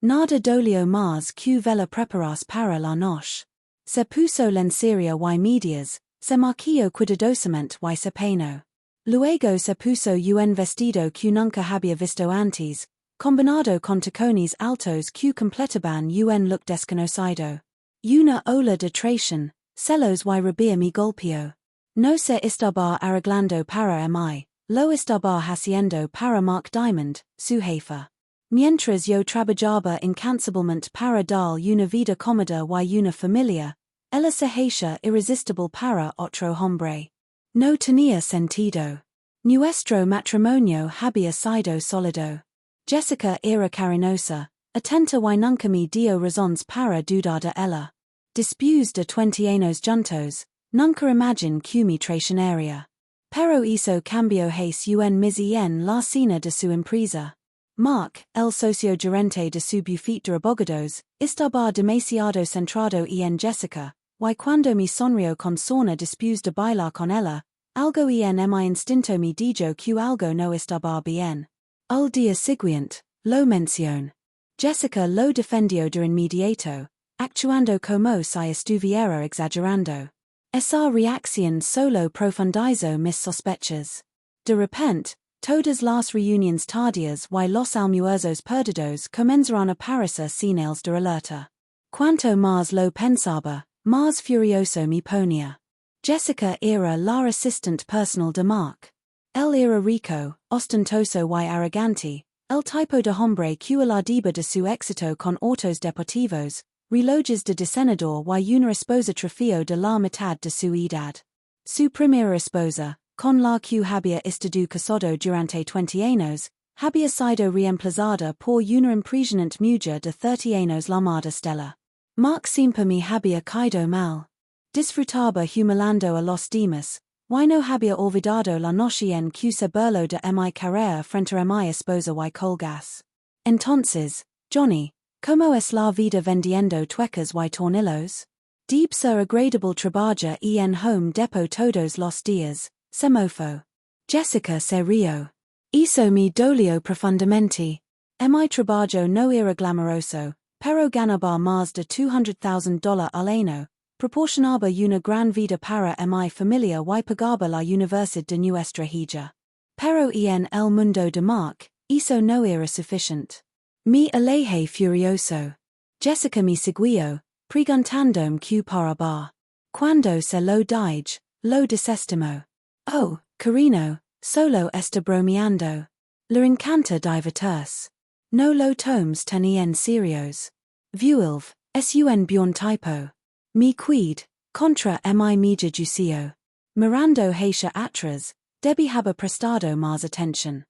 Nada dolio mas que vela preparas para la noche. Se puso lenceria y medias, se maquilló cuidadosamente y se peinó. Luego se puso un vestido que nunca había visto antes, combinado con tacones altos que completaban un look desconocido. Una ola de traición, celos y rabia me golpeó. No se estaba arreglando para mí, lo estaba haciendo para Mark Diamond, su jefe. Mientras yo trabajaba incansablemente para dar una vida cómoda y una familia, ella se hacía irresistible para otro hombre. No tenía sentido. Nuestro matrimonio había sido sólido. Jessica era cariñosa, atenta y nunca me dio razones para dudar de ella. Después de 20 años juntos, nunca imaginé que me traicionaría. Pero hizo cambio hace un mes en la cena de su empresa. Mark, el socio gerente de su bufete de abogados, estaba demasiado centrado en Jessica, y cuando me sonrió con sorna después de bailar con ella, algo en mi instinto me dijo que algo no estaba bien. Al día siguiente, lo mencionó. Jessica lo defendió de inmediato, actuando como si estuviera exagerando. Esa reacción solo profundizó mis sospechas. De repente, todas las reuniones tardías y los almuerzos perdidos comenzaron a parecer señales de alerta. Cuanto más lo pensaba, más furioso me ponía. Jessica era la assistant personal de Mark. Él era rico, ostentoso y arrogante, el tipo de hombre que alardeaba de su éxito con autos deportivos, relojes de diseñador y una esposa trofeo de la mitad de su edad. Su primera esposa, con la que había estado casado durante 20 años, había sido reemplazada por una impresionante mujer de 30 años llamada Stella. Mark siempre me había caído mal. Disfrutaba humilando a los demás, y no había olvidado la noche en que se burló de mi carrera frente a mi esposa y colgas. Entonces, Johnny, ¿cómo es la vida vendiendo tuercas y tornillos? Debe ser agradable trabajar en home depot todos los días. Se mofó. Jessica se rió. Eso me dolió profundamente. Mi trabajo no era glamoroso, pero ganaba más de $200,000 al año, proporcionaba una gran vida para mi familia y pagaba la universidad de nuestra hija. Pero en el mundo de Mark, eso no era suficiente. Me alejé furioso. Jessica me siguió, preguntándome qué paraba. Cuando se lo dije, lo desestimó. Oh, cariño, solo está bromeando. Le encanta divertirse. No lo tomes tan en serios. Vuelve, es un buen tipo. Me cuide, contra mi media juicio. Mirando hacia atrás, debí haber prestado más atención.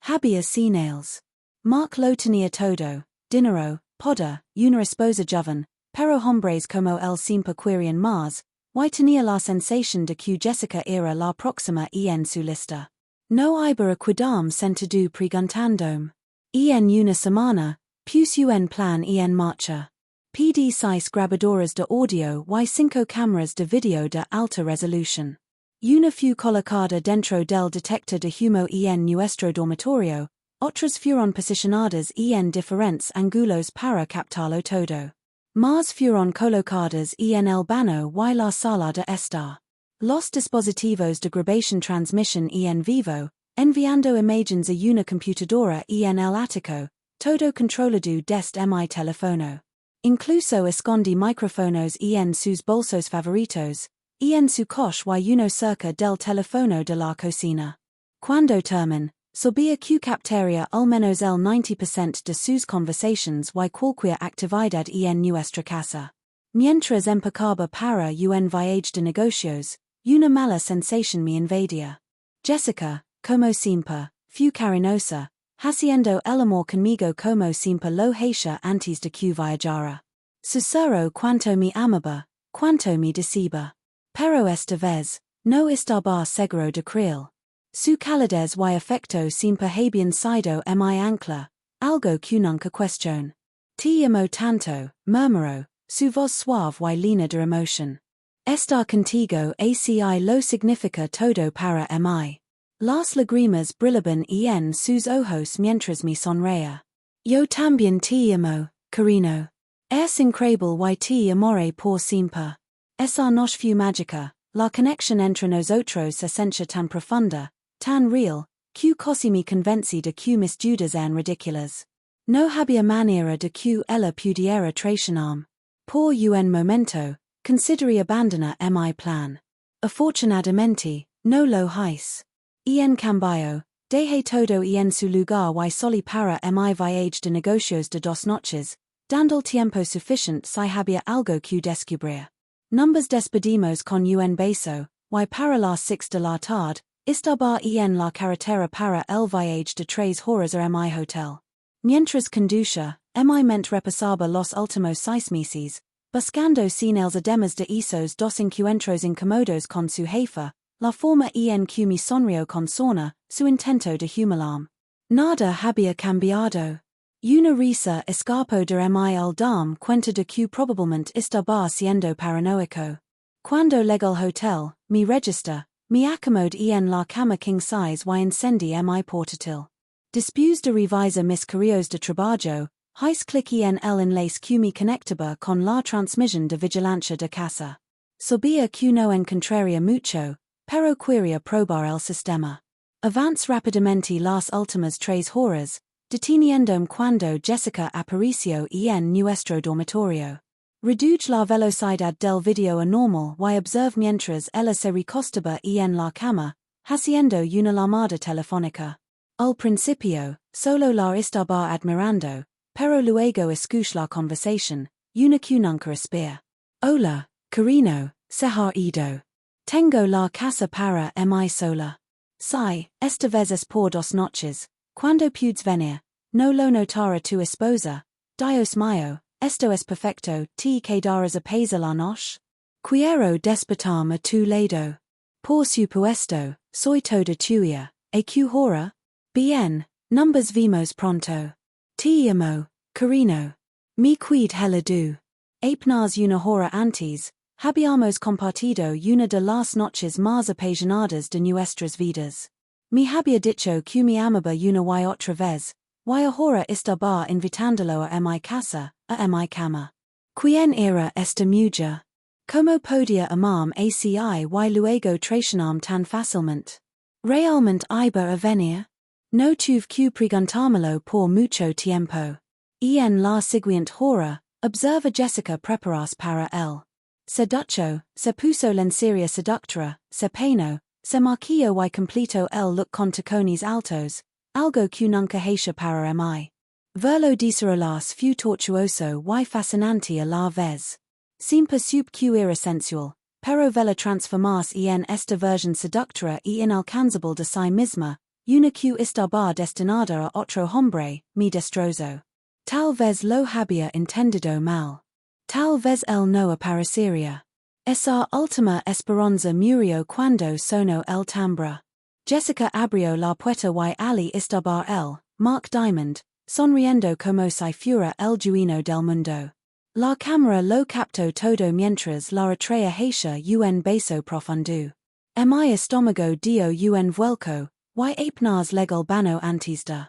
Había señales. Mark lo tenía todo, dinero, poder, una esposa joven, pero hombres como él siempre querían más, y tenía la sensación de que Jessica era la próxima en su lista. No iba a quedarme sentado preguntándome. En una semana, puse un plan en marcha. Pedí 6 grabadoras de audio y 5 cámaras de video de alta resolución. Una fue colocada dentro del detector de humo en nuestro dormitorio, otras fueron posicionadas en diferentes ángulos para captarlo todo. Más fueron colocadas en el baño y la sala de estar. Los dispositivos de grabación transmisión en vivo, enviando imágenes a una computadora en el ático, todo controlado desde mi teléfono. Incluso escondí micrófonos en sus bolsos favoritos, en su coche y uno cerca del teléfono de la cocina. Cuando terminé, sabía que captaría al menos el 90% de sus conversaciones y cualquier actividad en nuestra casa. Mientras empacaba para un viaje de negocios, una mala sensación me invadía. Jessica, como siempre, fue cariñosa, haciendo el amor conmigo como siempre lo hacía antes de que viajara. Susurró cuanto me amaba, cuanto me decía. Pero esta vez, no estaba seguro de creer. Su calidez y afecto siempre habían sido mi ancla, algo que nunca cuestioné. Te amo tanto, murmuró, su voz suave y llena de emoción. Estar contigo así lo significa todo para mí. Las lágrimas brillaban en sus ojos mientras me sonreía. Yo también te amo, Carino. Es incredible y amore por siempre. Esa nos fue magica, la conexión entre nosotros esencia tan profunda, tan real, que casi me convencí de que mis dudas eran ridículas. No había manera de que ella pudiera traicionarme. Por un momento, consideré abandonar mi plan. Afortunadamente, no lo hice. En cambio, dejé todo en su lugar y soli para mi viaje de negocios de 2 noches, dando el tiempo suficiente si había algo que descubrir. Nos despedimos con un beso, y para las 6 de la tarde, estaba en la carretera para el viaje de 3 horas a mi hotel. Mientras conducía, mi mente repasaba los últimos 6 meses, buscando señales además de esos 2 encuentros incómodos con su jefa, la forma en que me sonrió con sorna, su intento de humillarme. Nada había cambiado. Una risa escapó de mi el darme cuenta de que probablemente estaba siendo paranoico. Cuando llegué al hotel, mi register, me acomodé en la cama king size y encendí mi portátil. Después de revisar mis correos de trabajo, hice clic en el enlace que me conectaba con la transmisión de vigilancia de casa. Sabía que no encontraría mucho, pero quería probar el sistema. Avance rápidamente las últimas 3 horas, deteniéndome cuando Jessica apareció en nuestro dormitorio. Reduce la velocidad del video a normal y observe mientras ella se recostaba en la cama, haciendo una llamada telefónica. Al principio, solo la estaba admirando, pero luego escuché la conversación, una que nunca espera. Hola, Carino, se ha ido. Tengo la casa para mi sola. Sí, esta vez es por 2 noches. Cuando puedes venir, no lo notará tu esposa. Dios mío, esto es perfecto, te quedarás a pasar la noche. Quiero despertarme a tu lado. Por supuesto, soy toda tuya. ¿A qué hora? Bien, nos vemos pronto. Te amo, Carino. Me cuide hela du. Apenas una hora antes, habíamos compartido una de las noches más apasionadas de nuestras vidas. Me había dicho que me amaba una y otra vez, y ahora estaba invitándolo a mi casa, a mi cama. ¿Quién era esta mujer? ¿Cómo podía amarme así y luego traicionarme tan fácilmente? ¿Realmente iba a venir? No tuve que preguntármelo por mucho tiempo. En la siguiente hora, observa Jessica prepararse para él. Se duchó, se puso lencería seductora, se peinó, se maquilló y completó el look con tacones altos, algo que nunca hecha para mí. Verlo desarrollarse fue tortuoso y fascinante a la vez. Siempre supe que era sensual, pero verla transformarse en esta versión seductora y inalcanzable de sí misma, una que estaba destinada a otro hombre, me destrozó. Tal vez lo había entendido mal. Tal vez él no aparecería. Esa última esperanza murió cuando sonó el timbre. Jessica abrió la puerta y allí estaba él, Mark Diamond, sonriendo como si fuera el dueño del mundo. La cámara lo captó todo mientras la atraía hacia un beso profundo. Mi estómago dio un vuelco, y apenas legal bano antes de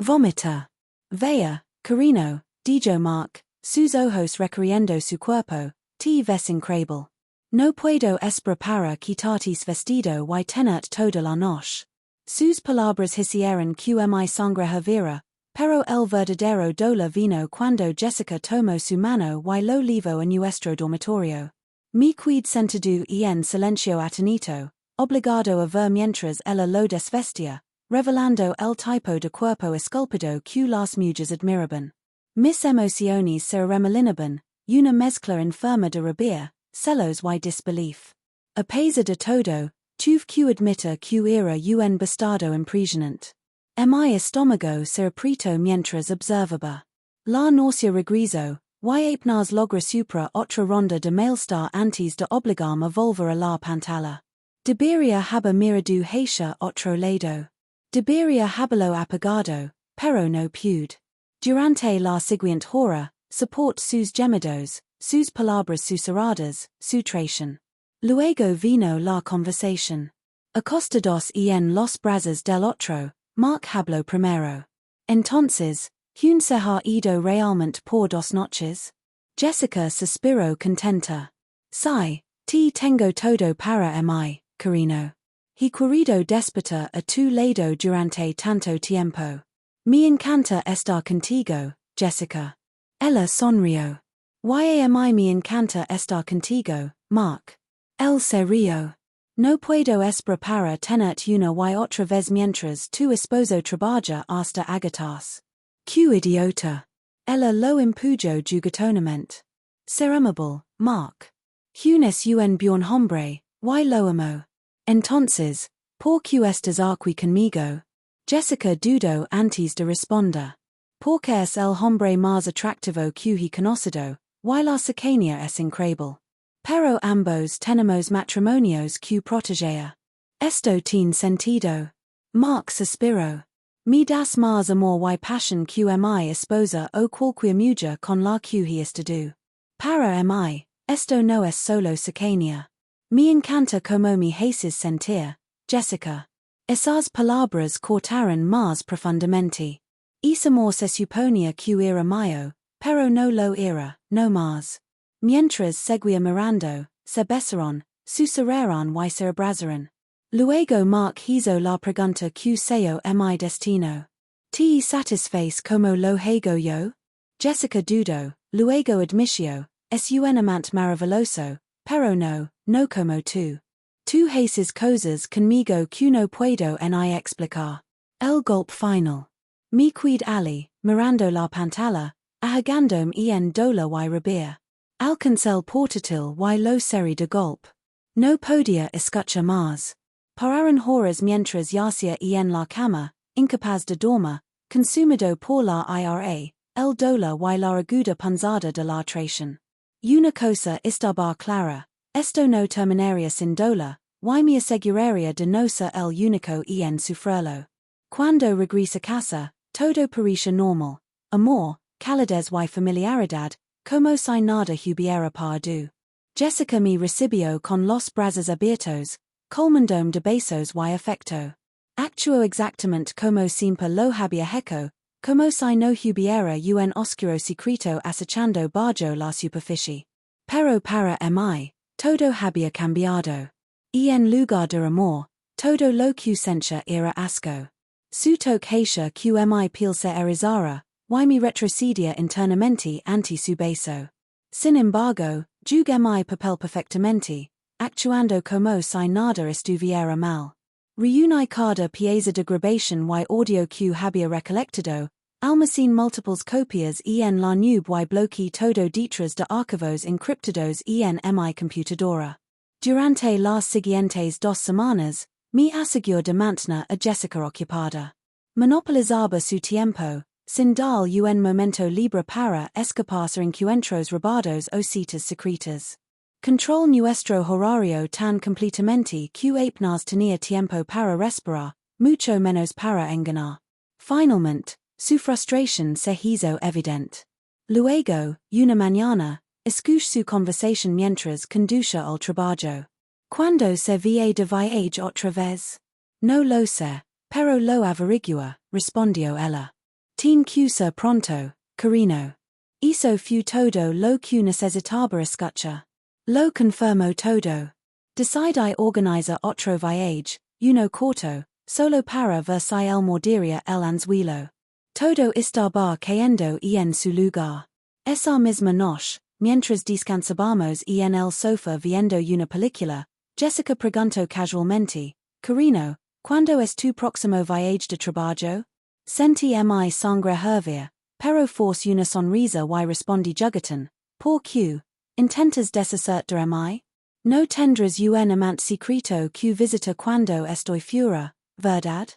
vomitar. Vea, Carino, dijo Mark, sus ojos recorriendo su cuerpo, te ves increíble. No puedo esperar para quitatis vestido y tenerte toda la noche. Sus palabras hicieron que mi sangre herviera, pero el verdadero dolor vino cuando Jessica tomó su mano y lo llevó a nuestro dormitorio. Me quedé sentado en silencio atónito, obligado a ver mientras ella lo desvestía, revelando el tipo de cuerpo esculpido que las mujeres admiraban. Mis emociones se remolinaban, una mezcla enferma de rabia, celos y disbelief. A pesar de todo, tuve que admitir que era un bastardo impresionante. Mi estómago se apretó mientras observaba. La náusea regresó, y apenas logré superar otra ronda de malestar antes de obligarme a volver a la pantalla. Debería haber mirado hacia otro lado. Debería haberlo apagado, pero no pude. Durante la siguiente hora, soporté sus gemidos, sus palabras susurradas, su traición. Luego vino la conversación. Acostados en los brazos del otro, Mark habló primero. Entonces, Un se ha ido realmente por dos noches. Jessica suspiró contenta. Sigh, te tengo todo para mí, cariño. He querido despertar a tu lado durante tanto tiempo. Me encanta estar contigo, Jessica. Ella sonrió. Me encanta estar contigo, Mark. Él se rió. No puedo esperar para tenerte una y otra vez mientras tu esposo trabaja hasta agatarse. Que idiota. Ella lo empujó juguetonamente. Ser amable, Mark. Es un buen hombre, y lo amo. Entonces, ¿por qué estás aquí conmigo? Jessica dudó antes de responder. Porque es el hombre más atractivo que he conocido, y la cercanía es increíble. Pero ambos tenemos matrimonios que proteger. Esto tiene sentido. Mark suspiró. Me das más amor y pasión que mi esposa o cualquier mujer con la que he estado. Para mí, esto no es solo cercanía. Me encanta como me haces sentir, Jessica. Esas palabras cortaron más profundamente. Ese amor se suponía que era mío, pero no lo era, no más. Mientras seguía mirando, se besaron, susurraron y se abrazaron. Luego Mark hizo la pregunta que seo mi destino. ¿Te satisface como lo hago yo? Jessica dudó, luego admitió, es un amante maravilloso, pero no como tú. Tú haces cosas conmigo que no puedo ni explicar. El golpe final. Me qued ali, mirando la pantalla, ahogandome en dola y rabia. Alcancé el portátil y lo cerré de golpe. No podía escuchar más. Pararon horas mientras yacía en la cama, incapaz de dormir, consumido por la ira, el dolor y la aguda punzada de la traición. Una cosa estaba clara, esto no terminaría sin dolor, y me aseguraría de no ser el único en sufrirlo. Cuando regrese a casa, todo parecía normal, amor, calidez y familiaridad, como si nada hubiera pasado. Jessica me recibió con los brazos abiertos, colmándome de besos y afecto. Actuó exactamente como siempre lo había hecho, como si no hubiera un oscuro secreto acechando bajo la superficie. Pero para mí, todo había cambiado. En lugar de amor, todo lo que sentía era asco. Su toque que mi piel se erizara, y me retrocedía internamente ante su beso. Sin embargo, jugué mi papel perfectamente, actuando como si nada estuviera mal. Reuní cada pieza de grabación y audio que había recolectado, almacén múltiples copias en la nube y bloqueé todo detrás de archivos encriptados en mi computadora. Durante las siguientes 2 semanas, me aseguré de mantener a Jessica ocupada. Monopolizaba su tiempo, sin dar un momento libre para escaparse encuentros robados o citas secretas. Control nuestro horario tan completamente que apenas tenía tiempo para respirar, mucho menos para engañar. Finalmente, su frustración se hizo evidente. Luego, una mañana, escuché su conversación mientras conducía al trabajo. ¿Cuándo se va de viaje otra vez? No lo sé, pero lo averiguo, respondió ella. Ten que ser pronto, cariño. Eso fue todo lo que necesitaba escuchar. Lo confirmó todo. Decidí organizar otro viaje, uno corto, solo para ver si él mordería el anzuelo. Todo estaba cayendo en su lugar. Esa misma noche, mientras descansábamos en el sofá viendo una película, Jessica preguntó casualmente, cariño, ¿cuándo es tu próximo viaje de trabajo? Sentí mi sangre hervir, pero force una sonrisa y respondí juguetón, ¿por qué? ¿Intentas deshacer de mí? No tendrás un amante secreto que visita cuando estoy fuera, ¿verdad?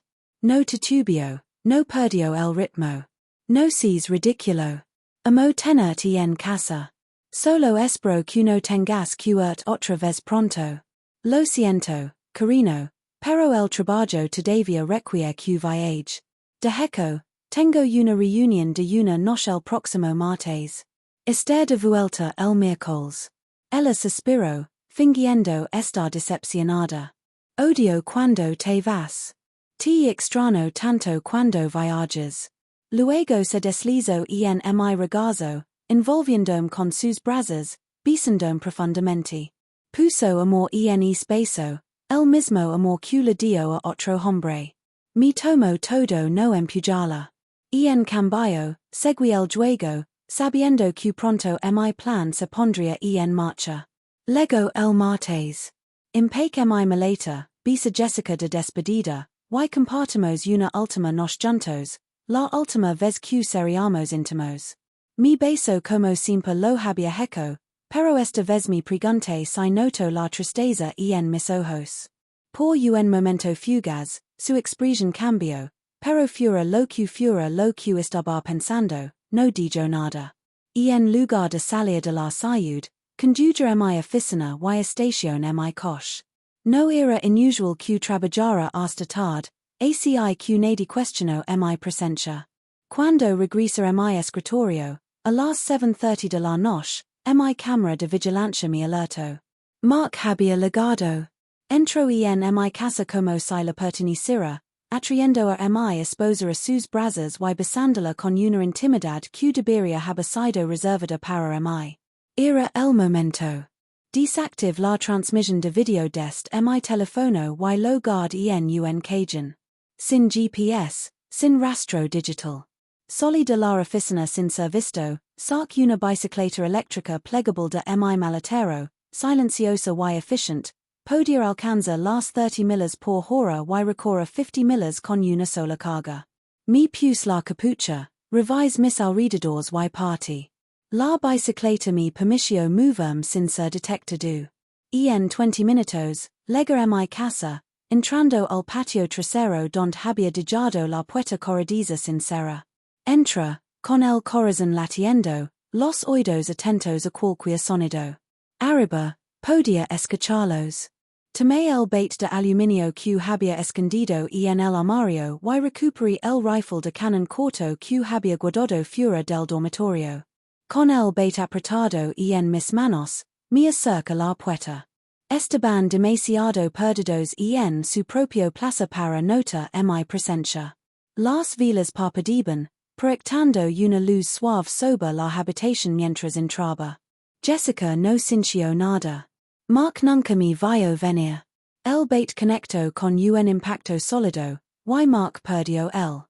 No titubeo, no perdió el ritmo. No seas ridículo. Amo tenerte en casa. Solo espero que no tengas que ir otra vez pronto. Lo siento, cariño, pero el trabajo todavía requiere que viaje. De hecho, tengo una reunión de una noche el próximo martes. Estar de vuelta el miércoles. Ella suspiró, fingiendo estar decepcionada. Odio cuando te vas. Te extraño tanto cuando viajas. Luego se deslizo en mi regazo, envolviéndome con sus brazos, besándome profundamente. Puso amor en espacio, el mismo amor que le dio a otro hombre. Me tomo todo no empujarla. En cambio, seguí el juego, sabiendo que pronto mi plan se pondría en marcha. Luego el martes. Empake mi maleta, besa Jessica de despedida, y compartimos una última noche juntos, la última vez que seríamos íntimos. Mi beso como siempre lo había hecho, pero esta vez me pregunté si noto la tristeza en mis ojos. Por un momento fugaz, su expresión cambió, pero fuera lo que estaba pensando, no dijo nada. En lugar de salir de la ciudad, condujo mi oficina y estación mi coche. No era inusual que trabajara hasta tarde, así que nadie cuestionó mi presencia. Cuando regresa mi escritorio, a las 7:30 de la noche, mi cámara de vigilancia me alertó. Mark había llegado. Entró en mi casa como si le perteneciera, atrayendo a mi esposa a sus brazos y besándola con una intimidad que debería haber sido reservada para mí. Era el momento. Desactive la transmisión de video desde mi teléfono y lo guardé en un cajón. Sin GPS, sin rastro digital. Salí de la oficina sin ser visto, saqué una bicicleta eléctrica plegable de mi maletero, silenciosa y efficient, poder alcanzar las 30 millas por hora y recorrer 50 millas con una sola carga. Me puse la capucha, revise mis alrededores y party. La bicicleta me permitió moverme sin ser detectado. En 20 minutos, llegué a mi casa, entrando al patio trasero donde había dejado la puerta corrediza sin cerrar. Entra, con el corazón latiendo, los oídos atentos a cualquier sonido. Arriba, podía escucharlos. Tomé el bait de aluminio que había escondido en el armario y recuperé el rifle de cañón corto que había guardado fuera del dormitorio. Con el bait apretado en mis manos, me acerca la puerta. Estaban demasiado perdidos en su propio plaza para notar mi presencia. Las velas parpadeaban, proyectando una luz suave sobre la habitación mientras entraba. Jessica no sintió nada. Mark nunca me vio venir. El bait conectó con un impacto sólido, y Mark perdió el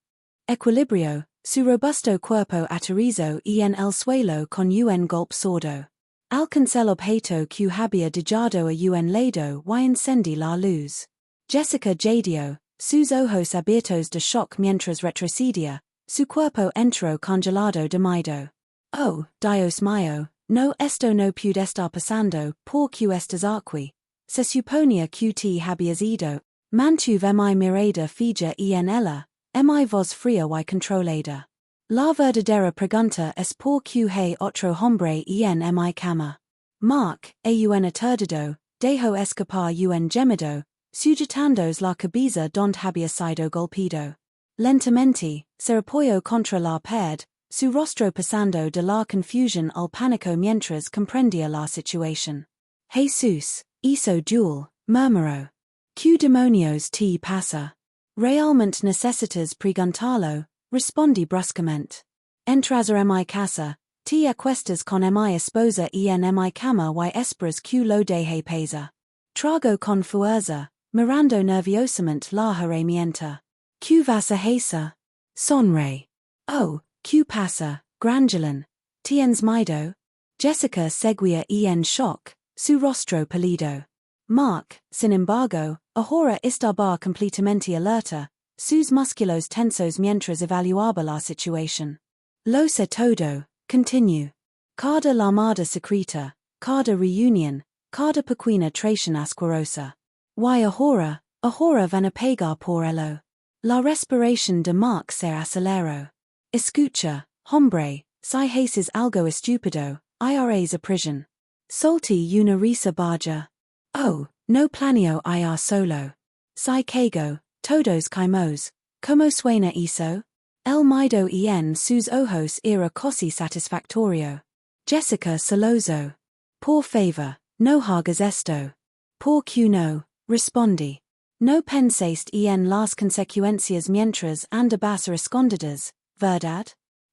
equilibrio, su robusto cuerpo aterrizó en el suelo con un golpe sordo. Alcancé el objeto que había dejado a un lado y encendí la luz. Jessica jadeó, sus ojos abiertos de shock mientras retrocedía, su cuerpo entero congelado de miedo. Oh, Dios mío, no esto no puede estar pasando, por que estás aquí. Se suponía que te habías ido. Mantuve mi mirada fija en ella, mi voz fría y controlada. La verdadera pregunta es por qué hay otro hombre en mi cama. Mark, un aturdido, dejó escapar un gemido, sujetando la cabeza donde había sido golpeado. Lentamente, se apoyó contra la pared, su rostro pasando de la confusión al pánico mientras comprendía la situación. Jesús, hizo Jewel, murmuró. ¿Qué demonios te pasa? ¿Realmente necesitas preguntarlo? Respondí bruscamente. Entras a mi casa, te acuestas con mi esposa en mi cama y esperas que lo deje pasar. Trago con fuerza, mirando nerviosamente la herramienta. ¿Qué vas a hacer? Sonreí. Oh, ¿qué pasa, Grangelin? ¿Tienes miedo? Jessica seguía en shock, su rostro pálido. Mark, sin embargo, ahora estaba completamente alerta, sus músculos tensos mientras evaluaba la situación. Lo sé todo, continuó. Cada llamada secreta, cada reunión, cada pequeña traición asquerosa. Y ahora van a pagar por ello. La respiración de Mark se aceleró. Escucha, hombre, si haces algo estúpido, irás a prisión. Solté una risa baja. Oh, no planeo ir solo. Si caigo, todos caemos. ¿Cómo suena eso? El miedo en sus ojos era casi satisfactorio. Jessica sollozó. Por favor, no hagas esto. ¿Por qué no? Respondí. No pensaste en las consecuencias mientras andabas a escondidas, verdad?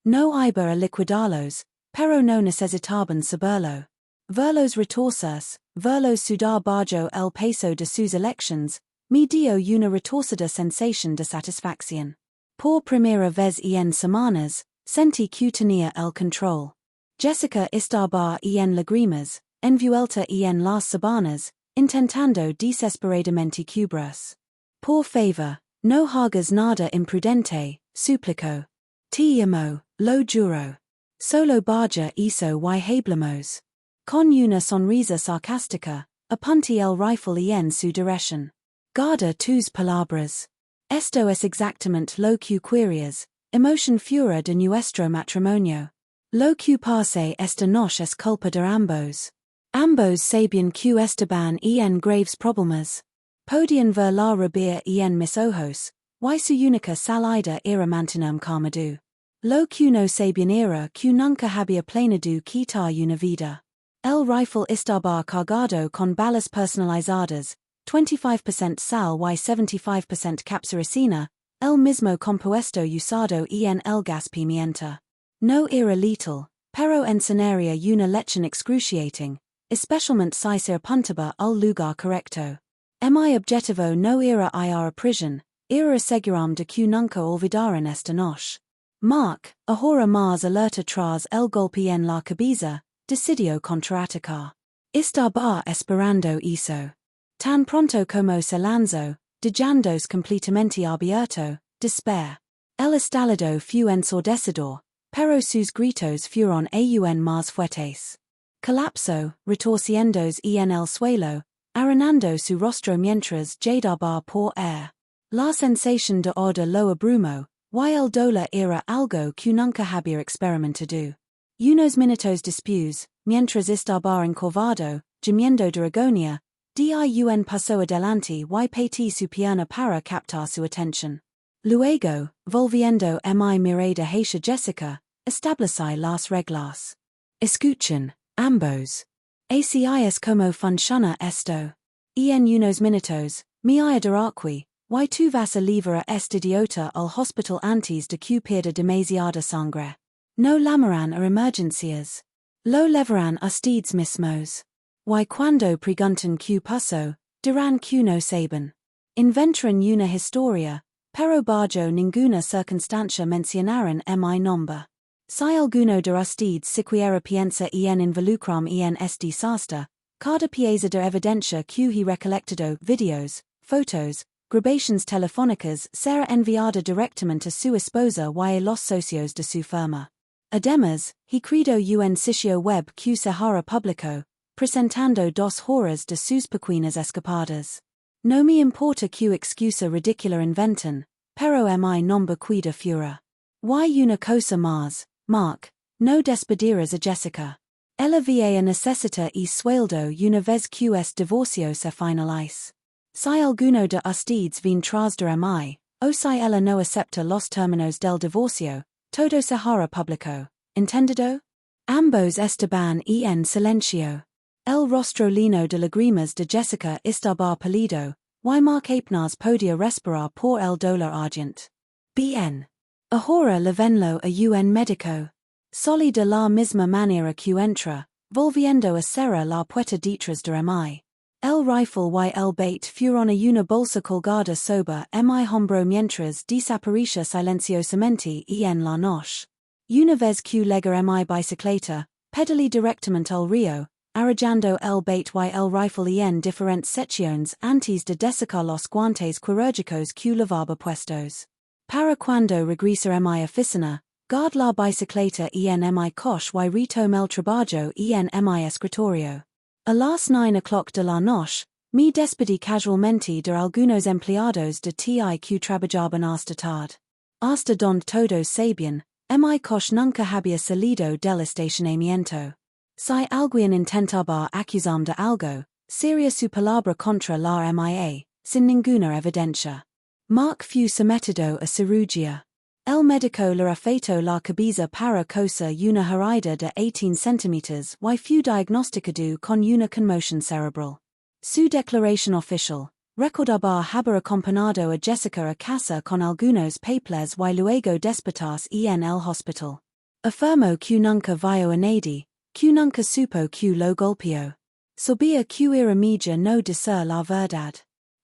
No iba a liquidalos, pero no necesitaban saberlo. Verlos retorcerse, verlos sudar bajo el peso de sus elecciones, me dio una retorcida sensación de satisfacción. Por primera vez en semanas, sentí que tenía el control. Jessica estaba en lágrimas, envuelta en las sábanas, intentando desesperadamente cubrirse. Por favor, no hagas nada imprudente, suplicó. Te amo, lo juro. Solo baja eso y hablamos. Con una sonrisa sarcástica, apunté el rifle en su dirección. Guarda tus palabras. Esto es exactamente lo que querías, emoción fuera de nuestro matrimonio. Lo que pasa esta noche es culpa de ambos. Ambos sabían que estaban en graves problemas. Podían ver la rabia en mis ojos, y su única salida era mantenerme calmado. Lo que no sabían era que nunca había planeado quitar una vida. El rifle estaba cargado con balas personalizadas, 25% sal y 75% capsaicina, el mismo compuesto usado en el gas pimienta. No era letal, pero enseñaría una lección excruciating, especialmente si se apuntaba al lugar correcto. Mi objetivo no era ir a prisión, era asegurarme de que nunca olvidaran esta noche. Mark, ahora más alerta tras el golpe en la cabeza, decidió contraatacar. Estaba esperando eso. Tan pronto como se lanzó, dejándose completamente abierto, despair. El estallido fue ensordecedor, pero sus gritos fueron aún más fuertes. Colapsó, retorciéndose en el suelo, arenando su rostro mientras jadeaba por air. La sensación de odor lo abrumó, y el dolor era algo que nunca había experimentado. Unos minutos después, mientras estaba encorvado, gimiendo de agonía, Diun pasó adelante y patí su pierna para captar su atención. Luego, volviendo mi mirada hacia Jessica, establecí las reglas. Escuchen, ambos. Así es como funciona esto. En unos minutos, me adaraqui, y tú vas a llevar a este idiota al hospital antes de que pierda demasiada sangre. No llamarán a emergencias. Lo llevarán ustedes mismos. Y cuando pregunten qué pasó, dirán que no saben. Inventarán una historia, pero bajo ninguna circunstancia mencionarán mi nombre. Si alguno de ustedes siquiera piensa en involucrarme en este desastre, cada pieza de evidencia que he recolectado, videos, fotos, grabaciones telefónicas será enviada directamente a su esposa y a los socios de su firma. Además, he creado un sitio web que se hará público, presentando dos horas de sus pequeñas escapadas. No me importa que excusa ridícula inventen, pero mi nombre cuida fura. Y una cosa más, Mark, no despedirás a Jessica. Ella va a necesitar y sueldo una vez que este divorcio se finalice. Si alguno de ustedes viene tras de mí, o si ella no acepta los términos del divorcio, todo se hará público, ¿entendido? Ambos estaban en silencio. El rostro lleno de lágrimas de Jessica estaba pálido, y Mark apenas podía respirar por el dolor argent. Bien. Ahora levenlo a un médico. Soli de la misma manera que entra, volviendo a cerrar la puerta detrás de mí. El rifle y el bait fueron a una bolsa colgada sobre mi hombro mientras desaparecía silenciosamente en la noche. Una vez que llega mi bicicleta, pedalé directamente al río, arrollando el bait y el rifle en diferentes secciones antes de desechar los guantes quirúrgicos que llevaba puestos. Para cuando regresa mi oficina, guard la bicicleta en mi coche y retome el trabajo en mi escritorio. A las 9 o'clock de la noche, me despedí casualmente de algunos empleados de ti que trabajaban hasta tarde. Hasta donde todos sabían, mi coche nunca había salido del estacionamiento. Si alguien intentaba acusarme de algo, sería su palabra contra la mía, sin ninguna evidencia. Mark fue sometido a cirugía. El médico le afeitó la cabeza para cosa una herida de 18 centímetros y fue diagnosticado con una conmoción cerebral. Su declaración oficial, Recordabar haber acompañado a Jessica a casa con algunos papeles y luego despertas en el hospital. Afirmo que nunca vio a nadie, que nunca supo que lo golpeó. Sabía que era mejor no decir la verdad.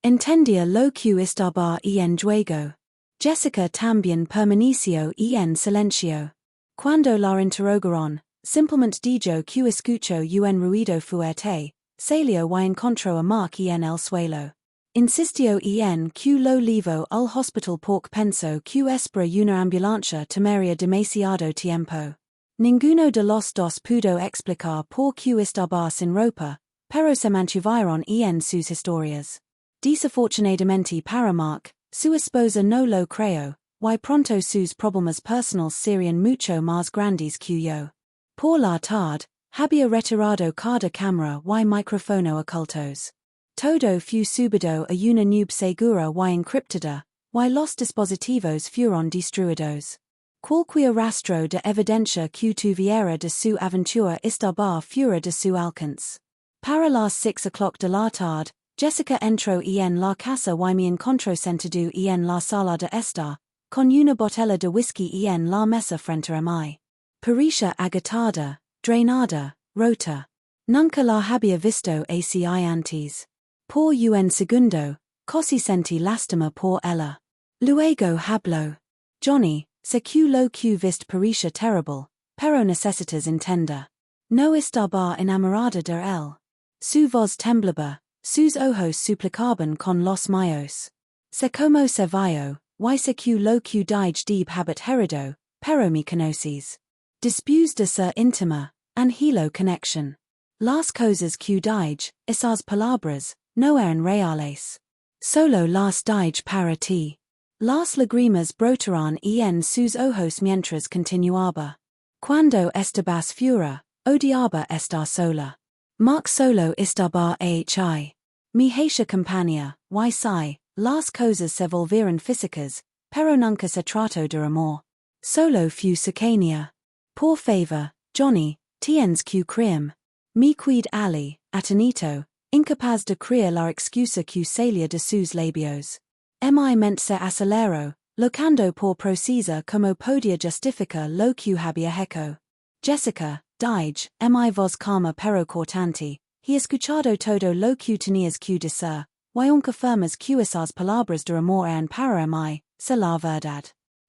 Entendía lo que estaba en juego. Jessica también permaneció en silencio. Cuando la interrogaron, simplemente dijo que escuchó un ruido fuerte, salió y encontró a Mark en el suelo. Insistió en que lo llevó al hospital porque pensó que espera una ambulancia tomaría demasiado tiempo. Ninguno de los dos pudo explicar por qué estaba sin ropa, pero se mantuvieron en sus historias. Desafortunadamente para Mark, su esposa no lo creyó, y pronto sus problemas personales serían mucho más grandes que yo. Por la tarde, había retirado cada cámara y micrófono ocultos. Todo fue subido a una nube segura y encriptada, y los dispositivos fueron destruidos. Cualquier rastro de evidencia que tuviera de su aventura estaba fuera de su alcance. Para las 6:00 de la tarde, Jessica entró en la casa y me encontró sentado en la sala de estar, con una botella de whisky en la mesa frente a mí. Parecía agotada, drenada, rota. Nunca la había visto así antes. Por un segundo, casi sentí lástima por ella. Luego habló. Johnny, sé que lo que viste parecía terrible, pero necesitas entender. No estaba enamorada de él. Su voz temblaba, sus ojos suplicaban con los míos. Sé cómo se vio, y sé que lo que dije debe haber herido, pero me conoces. Después de ser íntima, angelo connection. Las cosas que dije, esas palabras, no eran reales. Solo las dije para ti. Las lágrimas brotaron en sus ojos mientras continuaba. Cuando estabas fuera, odiaba estar sola. Mark solo estaba ahí. Mi hija compañía, y si, las cosas se volvieron físicas, pero nunca se trató de amor. Solo fue cercanía. Por favor, Johnny, tienes que creerme. Mi quid ali, atenito, incapaz de creer la excusa que salía de sus labios. Mi mente se aceleró, locando por procesa como podía justificar lo que había hecho. Jessica, dije, mi voz calma pero cortante, he escuchado todo lo que tenías que decir, y aunque afirmas que esas palabras de amor eran para mí, se la verdad.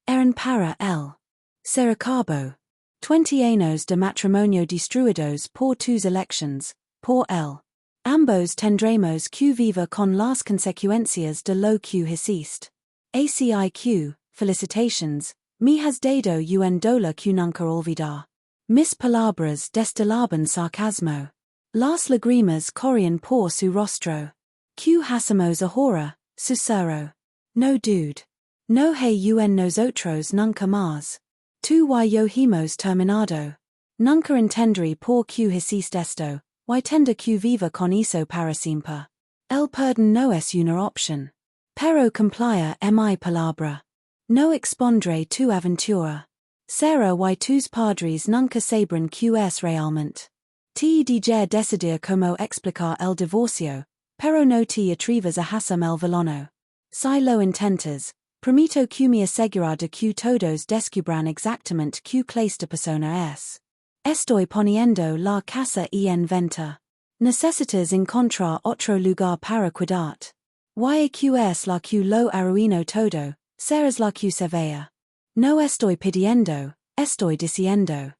Eran para él. Se acabó. 20 años de matrimonio destruidos por tus elections, por él. Ambos tendremos que vivir con las consecuencias de lo que hiciste. ACIQ, felicitations, me has dado un dolor que nunca olvidar. Mis palabras destilaban sarcasmo. Las lágrimas corrían por su rostro. Que hacemos ahora, susurro. No dude. No hay nosotros nunca más. Tú y yo hemos terminado. Nunca entendré por qué hiciste esto, y tender que viva con eso para siempre. El perdón no es una opción. Pero cumplir mi palabra. No expondré tu aventura. Sarah y tus padres nunca sabrán que es realmente. Te dije decidir cómo explicar el divorcio, pero no te atrevas a hacerme el velono. Si lo intentas, prometo que me asegurar de que todos descubran exactamente qué clase de persona es. Estoy poniendo la casa en venta. Necesitas encontrar otro lugar para cuidarte. Y que es la que lo arruino todo, serás la que se vea. No estoy pidiendo, estoy diciendo.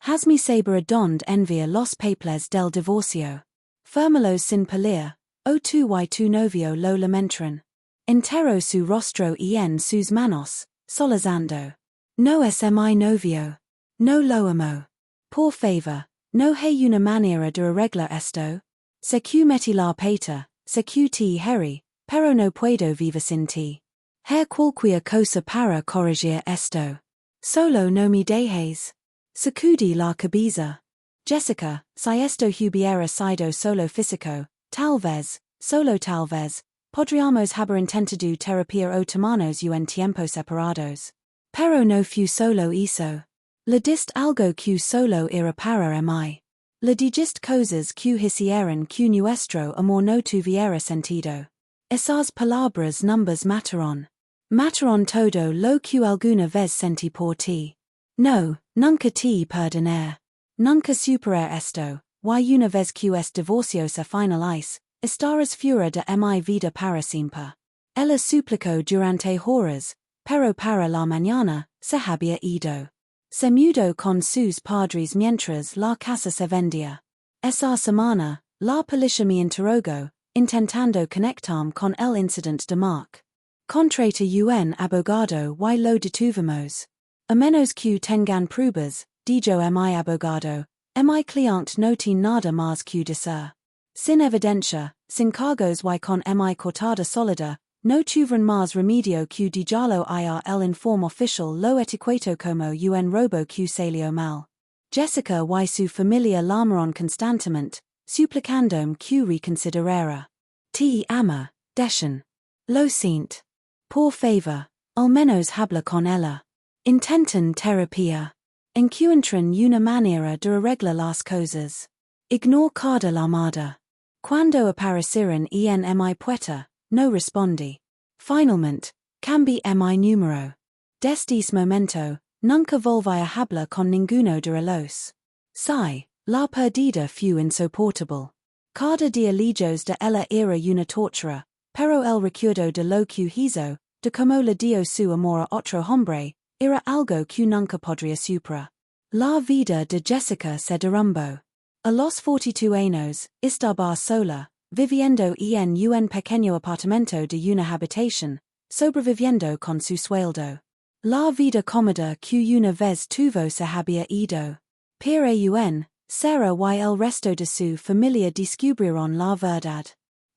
Hazme saber dónde enviar los papeles del divorcio. Fírmalos sin pelir, o tú y tu novio lo lamentarán. Entero su rostro en sus manos, solazando. No es mi novio. No lo amo. Por favor, no hay una manera de arreglar esto. Sé que metí la pata, sé que te herí, pero no puedo vivir sin ti. Hay cualquier cosa para corregir esto. Solo no me dejes. Sacudí la cabeza. Jessica, si esto hubiera sido solo físico, tal vez, solo tal vez, podríamos haber intentado terapia o tomarnos en tiempos separados. Pero no fue solo eso. Le diste algo que solo era para mí. Le dijiste cosas que hicieran que nuestro amor no tuviera sentido. Esas palabras numbers mataron. Mataron todo lo que alguna vez sentí por ti. No, nunca te perdonar. Nunca superar esto, y una vez que es divorciosa finalice, estarás fuera de mi vida para siempre. Ella suplicó durante horas, pero para la mañana, se había ido. Se mudó con sus padres mientras la casa se vendía. Esa semana, la policía me interrogó, intentando conectarme con el incidente de Mark. Contrata un abogado y lo detuvimos. A menos que tengan pruebas, dijo mi abogado, mi cliente no tiene nada más que decir. Sin evidencia, sin cargos y con mi cortada sólida, no tuvieron más remedio que dejarlo ir el informe oficial lo etiquetó como un robo que salió mal. Jessica y su familia llamaron constantemente, suplicándome que reconsiderara. Te ama, deschen. Lo siento. Por favor, al menos habla con ella. Intenten terapia. Encuentren una manera de arreglar las cosas. Ignore cada llamada. Cuando aparecieron en mi puerta, no respondí. Finalmente, cambié mi número. Desde ese momento, nunca volví a hablar con ninguno de los. Sí, la perdida fue insoportable. Cada día lejos de ella era una tortura, pero el recuerdo de lo que hizo, de como le dio su amor a otro hombre, era algo que nunca podría superar. La vida de Jessica se derrumbó. A los 42 años, estaba sola, viviendo en un pequeño apartamento de una habitación, sobreviviendo con su sueldo. La vida cómoda que una vez tuvo se había ido. Pero Sarah y el resto de su familia descubrieron la verdad.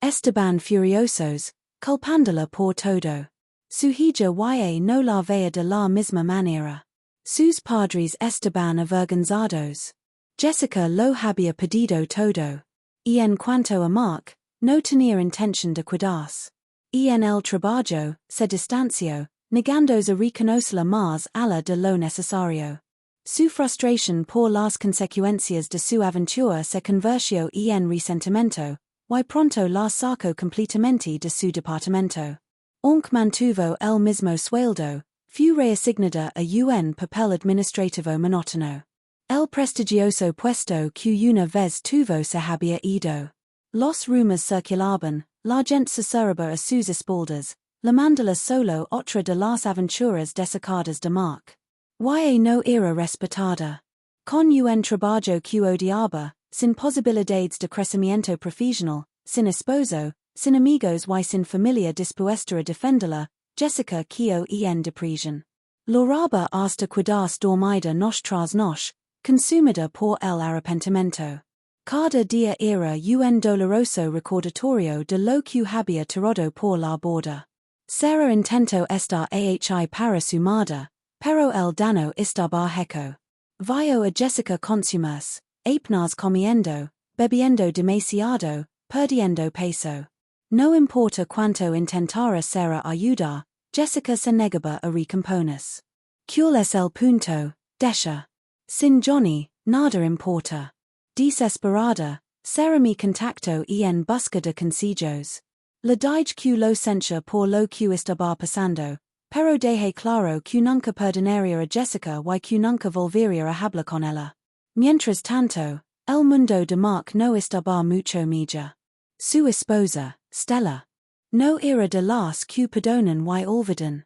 Estaban furiosos, culpándola por todo. Su hija y no la veía de la misma manera. Sus padres estaban avergonzados. Jessica lo había perdido todo. Y en cuanto a Mark, no tenía intención de cuidarse. Y en el trabajo, se distanció, negándose a reconocerla más allá de lo necesario. Su frustración por las consecuencias de su aventura se convirtió en resentimiento, y pronto la sacó completamente de su departamento. Aunque mantuvo el mismo sueldo, fue reasignada a un papel administrativo monótono. El prestigioso puesto que una vez tuvo se había ido. Los rumores circulaban, la gente susurraba a sus espaldas, llamándola solo otra de las aventuras desacadas de Mark. Y no era respetada. Con un trabajo que odiaba, sin posibilidades de crecimiento profesional, sin esposo, sin amigos y sin familia dispuesta a defenderla, Jessica quedó en depresión. Loraba hasta cuidarse dormida noche tras noche, consumida por el arrepentimiento. Cada día era un doloroso recordatorio de lo que había tirado por la borda. Sarah intentó estar ahí para su madre, pero el daño estaba hecho. Vio a Jessica consumirse, apenas comiendo, bebiendo demasiado, perdiendo peso. No importa cuánto intentara Sarah ayudar, Jessica se negaba a recomponerse. ¿Cuál es el punto? Desha. Sin Johnny, nada importa. Desesperada, Sarah me contactó en busca de consejos. Le dije que lo sentía por lo que estaba pasando, pero dejé claro que nunca perdonaría a Jessica y que nunca volvería a hablar con ella. Mientras tanto, el mundo de Mark no estaba mucho mejor. Su esposa, Stella, no era de las que perdonan y olvidan.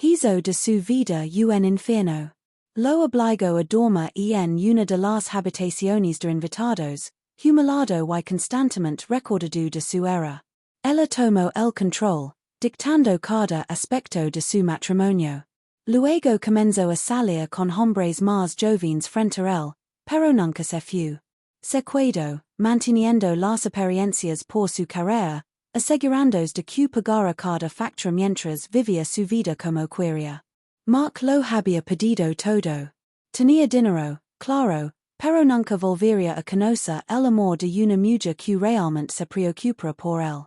Hizo de su vida un infierno. Lo obligó a dormir en una de las habitaciones de invitados, humillado y constantemente recordado de su era. Ella tomó el control, dictando cada aspecto de su matrimonio. Luego comenzó a salir con hombres más jóvenes frente a él, pero nunca se fue. Se quedó, manteniendo las apariencias por su carrera, asegurándose de que pagara cada factura mientras vivía su vida como quería. Mark lo había perdido todo. Tenía dinero, claro, pero nunca volvería a conocer el amor de una mujer que realmente se preocupara por él.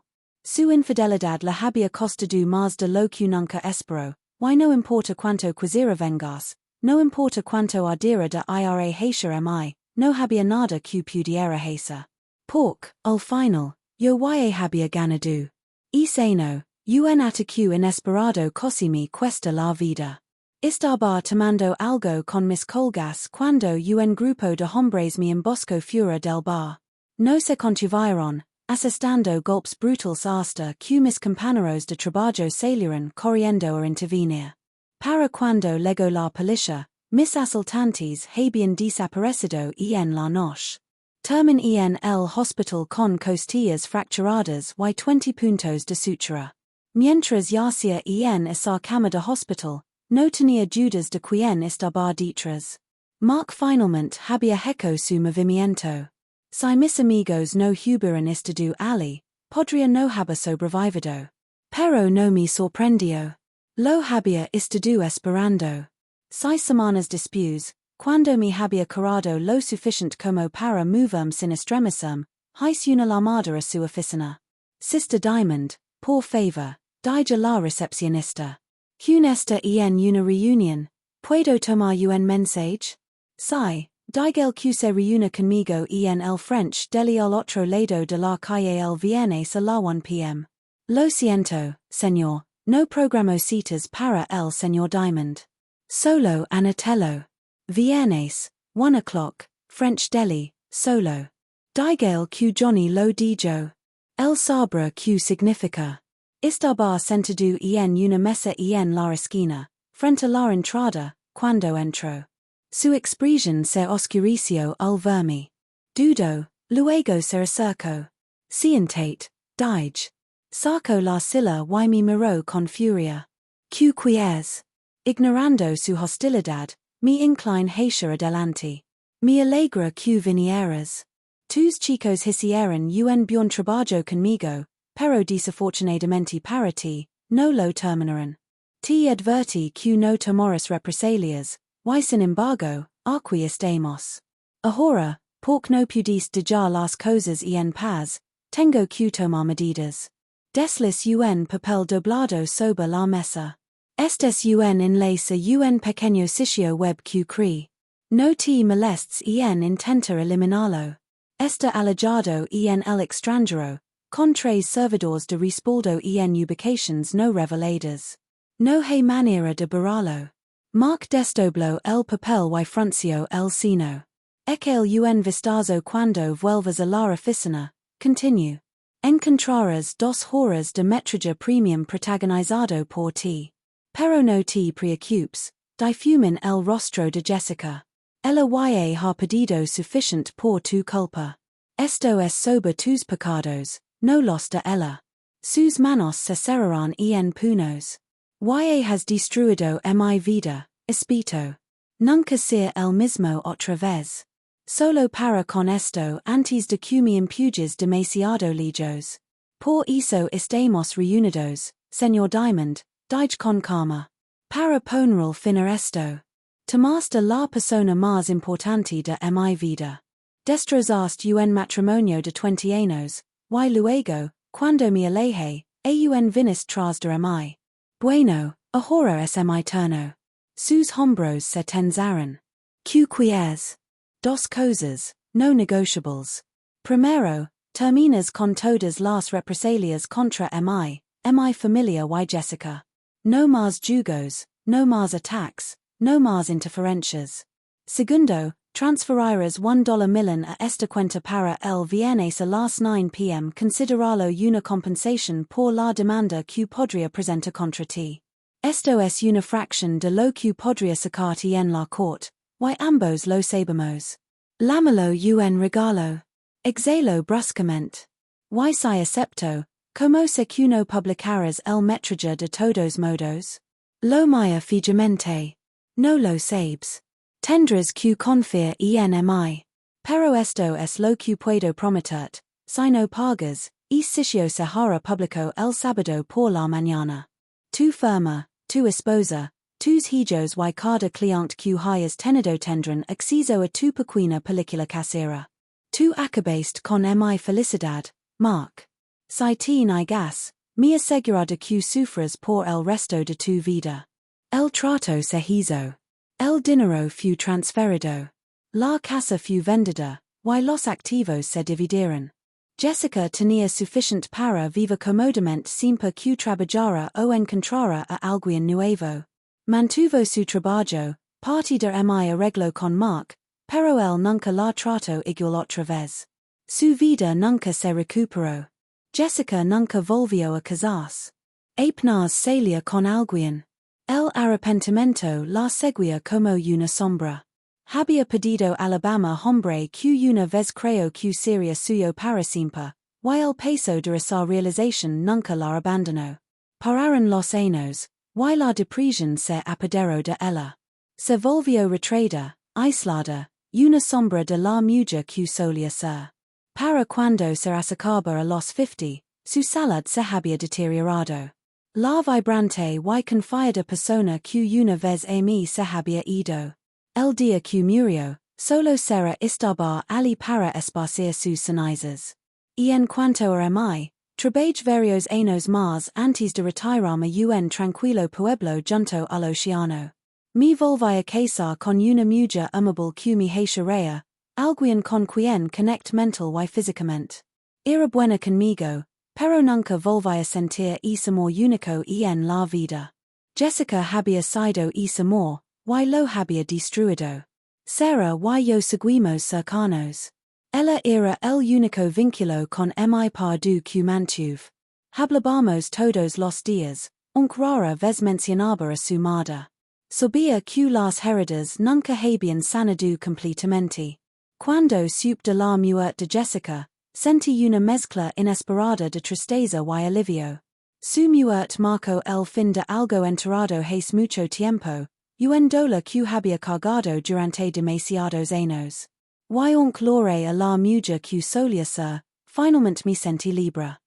Su infidelidad le había costado más de lo que nunca esperó, y no importa cuánto quisiera vengarse, no importa cuánto ardiera de ira hacia mí, no había nada que pudiera hacer. Porque, al final, yo había ganado. E sano, un ataque inesperado così cuesta la vida. Estaba tomando algo con mis colgas cuando un grupo de hombres me emboscó fuera del bar. No se contuvieron, asestando golpes brutales hasta que mis compañeros de trabajo salieron corriendo a intervenir. Para cuando llegó la policía, mis asaltantes habían desaparecido en la noche. Termin en el hospital con costillas fracturadas y 20 puntos de sutura. Mientras yacía en esa cama de hospital, no tenía dudas de quien estaba detrás. Mark finalmente había hecho su movimiento. Si mis amigos no hubieran estado allí, podría no haber sobrevivido. Pero no me sorprendió. Lo había estado esperando. 6 semanas después, cuando me había curado lo suficiente como para moverme sin estremecerme, hice una llamada a su oficina. Sister Diamond, por favor, diga la recepcionista. Está en una reunión, ¿puedo tomar un mensaje? Sí, diga que se reúna conmigo en el French Deli al otro lado de la calle el viernes a la 1 p.m. Lo siento, señor, no programo citas para el señor Diamond. Solo Anatello. Viernes, 1 o'clock, French Deli, solo. Diga que Johnny lo dijo. El sabre que significa. Estaba sentado en una mesa en la esquina, frente a la entrada, cuando entró. Su expresión se oscureció al verme. Dudó, luego se acercó. Siéntate, dije. Sacó la silla y me miró con furia. ¿Qué quieres? Ignorando su hostilidad, me incline hacia adelante. Me alegra que vinieras. Tus chicos hicieron un buen trabajo conmigo, pero desafortunadamente para ti, no lo terminarán. Te advertí que no tomaras represalias, y sin embargo, aquí estamos. Ahora, porque no pudiste dejar las cosas en paz, tengo que tomar medidas. Desliz un papel doblado sobre la mesa. Estes un enlace a un pequeño sitio web que cree. No te molestes en intentar eliminarlo. Está alojado en el extranjero, con 3 servidores de respaldo en ubicaciones no reveladas. No hay manera de borrarlo. Mark desdobló el papel y frunció el ceño. El un vistazo cuando vuelvas a la oficina, continue. Encontrarás 2 horas de metralla premium protagonizado por ti. Pero no te preocupes, difumin el rostro de Jessica. Ella ha pedido suficiente por tu culpa. Esto es sobre tus pecados, no los de ella. Sus manos se cerrarán en puños. Has destruido mi vida, espito. Nunca ser el mismo otra vez. Solo para con esto antes de que me impujes demasiado lejos. Por eso estamos reunidos, señor Diamond, dije con calma. Para poner fin a esto. Tomaste la persona más importante de mi vida. Destrozaste un matrimonio de 20 años, y luego, cuando me alejé, un viniste tras de mí. Bueno, ahora es mi turno. Sus hombros se tensaron. ¿Qué quieres? 2 cosas, no negociables. Primero, terminas con todas las represalias contra mi familia y Jessica. No más jugos, no más attacks, no más interferencias. Segundo, transferirás $1 million a esta cuenta para el viernes a las 9 p.m. Consideralo una compensación por la demanda que podría presentar contra ti. Esto es una fracción de lo que podría sacarte en la corte, y ambos lo sabemos. Lámelo un regalo. Exhalo bruscamente. Y si acepto, ¿cómo sé que no publicarás el metralla de todos modos? Lo mía fijamente. No lo sabes. Tendrás que confiar en mí. Pero esto es lo que puedo prometerte, si no pagas, sitio se hará público el sábado por la mañana. Tu firma, tu esposa, tus hijos y cada cliente que hayas tenido tendrán acceso a tu pequeña película casera. Tu acabaste con mi felicidad, Mark. Si te niegas, me asegura de que sufras por el resto de tu vida. El trato se hizo. El dinero fue transferido. La casa fue vendida, y los activos se dividieron. Jessica tenía suficient para viva comodamente siempre que trabajara o encontrara a alguien nuevo. Mantuvo su trabajo, parte de mi arreglo con Mark, pero él nunca la trató igual otra vez. Su vida nunca se recuperó. Jessica nunca volvió a casarse. Apenas salía con alguien. El arrepentimiento la seguía como una sombra. Había pedido Alabama hombre que una vez creo que sería suyo para siempre, y el peso de esa realización nunca la abandonó. Pararon los años, y la depresión se apoderó de ella. Se volvió retraída, aislada, una sombra de la mujer que solía ser. Para cuando se acercaba a los 50, su salud se había deteriorado. La vibrante y confiada persona que una vez a mí se había ido. El día que murió, solo será estaba allí para esparcir sus cenizas. Y en cuanto a mí, trabajé varios años más antes de retirarme a un tranquilo pueblo junto al océano. Me volví a casar con una mujer amable que me hacharía, alguien con quien connect mental y físicamente. Era buena conmigo, pero nunca volví a sentir ese amor único en la vida. Jessica había sido ese amor, y lo había destruido. Sarah y yo seguimos cercanos. Ella era el único vínculo con mi pardu que mantuve. Hablábamos todos los días, aunque rara vez mencionaba a su madre. Sabía que las heridas nunca habían sanado completamente. Cuando supe de la muerte de Jessica, sentí una mezcla inesperada de tristeza y alivio. Su muerte marcó el fin de algo enterrado hace mucho tiempo, un dolor que había cargado durante demasiados años. Y aunque loré a la mujer que solía ser, finalmente me sentí libre.